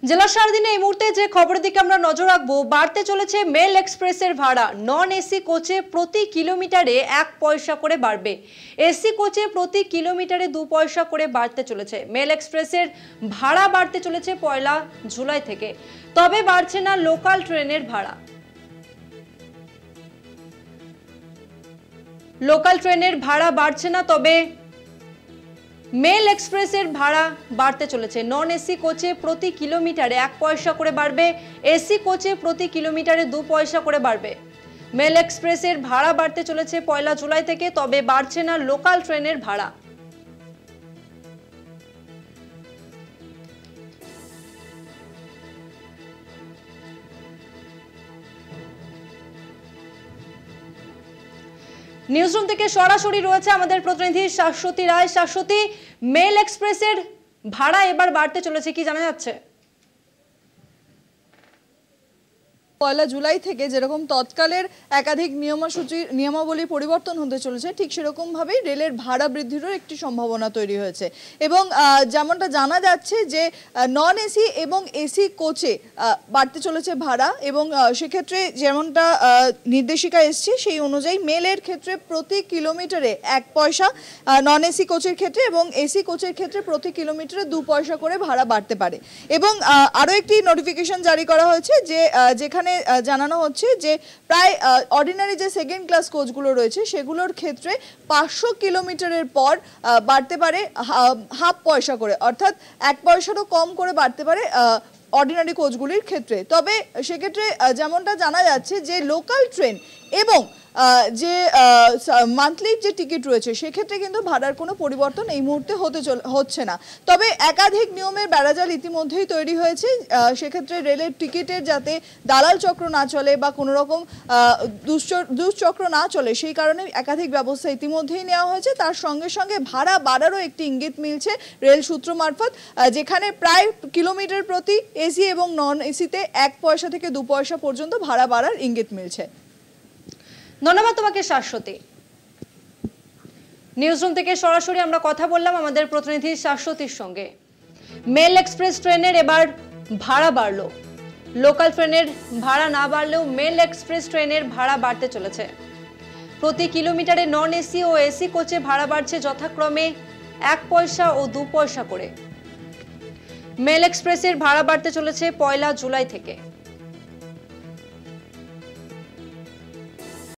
জেলা সারাদিনে এই মুহূর্তে যে খবরের দিকে আমরা নজর রাখবো, বাড়তে চলেছে মেল এক্সপ্রেসের ভাড়া। নন এসি কোচে প্রতি কিলোমিটারে 1 পয়সা করে বাড়বে। এসি কোচে প্রতি কিলোমিটারে 2 পয়সা করে বাড়তে চলেছে। মেল এক্সপ্রেসের ভাড়া বাড়তে চলেছে 1 জুলাই থেকে। তবে বাড়ছে না লোকাল ট্রেনের ভাড়া। লোকাল ট্রেনের ভাড়া বাড়ছে না, তবে মেল এক্সপ্রেসের ভাড়া বাড়তে চলেছে। নন এসি কোচে প্রতি কিলোমিটারে 1 পয়সা করে বাড়বে। এসি কোচে প্রতি কিলোমিটারে 2 পয়সা করে বাড়বে। মেল এক্সপ্রেসের ভাড়া বাড়তে চলেছে 1 জুলাই থেকে, তবে বাড়ছে না লোকাল ট্রেনের ভাড়া। নিউজরুম থেকে সরাসরি রয়েছে আমাদের প্রতিনিধি শাশ্বতী রায়। শাশ্বতী, মেল এক্সপ্রেসের ভাড়া এবার বাড়তে চলেছে, কি জানা যাচ্ছে? 1 জুলাই থেকে যেরকম তৎকালের একাধিক নিয়মাবলী পরিবর্তন হতে চলেছে, ঠিক সেরকম ভাবেই রেলের ভাড়া বৃদ্ধিরও একটি সম্ভাবনা তৈরি হয়েছে। এবং যেমনটা জানা যাচ্ছে যে নন এসি এবং এসি কোচে বাড়তে চলেছে ভাড়া, এবং সেক্ষেত্রে যেমনটা নির্দেশিকা এসছে সেই অনুযায়ী মেলের ক্ষেত্রে প্রতি কিলোমিটারে 1 পয়সা, নন এসি কোচের ক্ষেত্রে এবং এসি কোচের ক্ষেত্রে প্রতি কিলোমিটারে 2 পয়সা করে ভাড়া বাড়তে পারে। এবং আরও একটি নোটিফিকেশন জারি করা হয়েছে যে যেখানে জানানো হচ্ছে যে প্রায় অর্ডিনারি যে সেকেন্ড ক্লাস কোচগুলো রয়েছে সেগুলোর ক্ষেত্রে 500 কিলোমিটারের পর বাড়তে পারে হাফ পয়সা করে, অর্থাৎ 1 পয়সারও কম করে বাড়তে পারে অর্ডিনারি কোচগুলির ক্ষেত্রে। তবে সেক্ষেত্রে যেমনটা জানা যাচ্ছে যে লোকাল ট্রেন এবং যে মান্থলি যে টিকিট রয়েছে সেক্ষেত্রে কিন্তু ভাড়ার কোনো পরিবর্তন এই মুহূর্তে হচ্ছে না। তবে একাধিক নিয়মের বেড়াজাল ইতিমধ্যেই তৈরি হয়েছে। সেক্ষেত্রে রেলের টিকিটের যাতে দালাল চক্র না চলে বা কোনো রকম দুশ্চক্র না চলে, সেই কারণে একাধিক ব্যবস্থা ইতিমধ্যেই নেওয়া হয়েছে। তার সঙ্গে সঙ্গে ভাড়া বাড়ারও একটি ইঙ্গিত মিলছে রেল সূত্র মারফত, যেখানে প্রায় কিলোমিটার প্রতি এসি এবং নন এসিতে 1 পয়সা থেকে 2 পয়সা পর্যন্ত ভাড়া বাড়ার ইঙ্গিত মিলছে। ধন্যবাদ তোমাকে শাশ্বতী। নিউজরুম থেকে সরাসরি আমরা কথা বললাম আমাদের প্রতিনিধি শাশ্বতীর সঙ্গে। মেল এক্সপ্রেস ট্রেনের এবার ভাড়া বাড়লো। লোকাল ট্রেনের ভাড়া না বাড়লেও মেল এক্সপ্রেস ট্রেনের ভাড়া বাড়তে চলেছে। প্রতি কিলোমিটারে নন এসি ও এসি কোচে ভাড়া বাড়ছে যথাক্রমে 1 পয়সা ও 2 পয়সা করে। মেল এক্সপ্রেসের ভাড়া বাড়তে চলেছে 1 জুলাই থেকে।